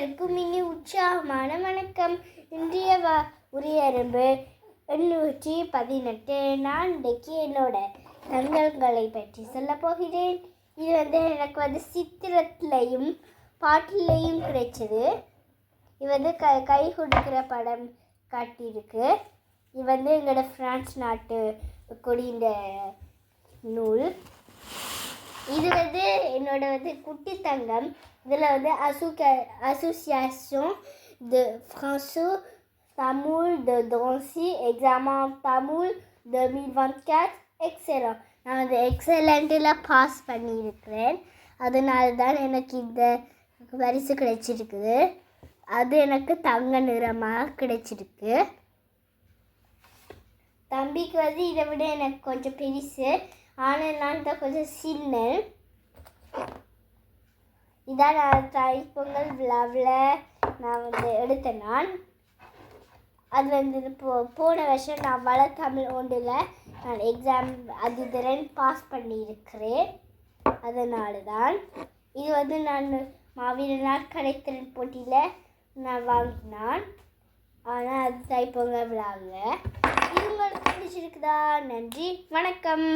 அனைவருக்கும் இனி உற்சாகமான வணக்கம். இன்றைய உரையரம்பு 818. நான் இன்றைக்கு என்னோட தங்கங்களை பற்றி சொல்ல போகிறேன். இது எனக்கு சித்திரத்திலையும் பாட்டிலையும் கிடைச்சது. இது கை கொடுக்கிற படம் காட்டியிருக்கு. இது எங்களோட பிரான்ஸ் நாட்டு கொடிந்த நூல். இது என்னோட குட்டி தங்கம். இதில் association de Français Tamoul de Drancy examen Tamoul 2024 excellent. நான் எக்ஸலண்ட்டில் பாஸ் பண்ணியிருக்கிறேன். அதனால தான் எனக்கு இந்த பரிசு கிடைச்சிருக்குது. அது எனக்கு தங்க நிறமாக கிடைச்சிருக்கு. தம்பிக்கு இதை விட எனக்கு கொஞ்சம் பெருசு, ஆனால் நான் தான் கொஞ்சம் சின்ன. இதான் நான் தைப்பொங்கல் விழாவில் நான் எடுத்தேன். அது போன வருஷம் நான் வளர்த்தமிழ் ஒன்றில் நான் எக்ஸாம் அதுதான் பாஸ் பண்ணியிருக்கிறேன். அதனால தான் இது நான் மாவீரர் நாட்கடைத்திறன் போட்டியில் நான் வாங்கினான். ஆனால் அது தைப்பொங்கல் விழாவில். இது உங்களுக்கு பிடிச்சிருக்குதா? நன்றி, வணக்கம்.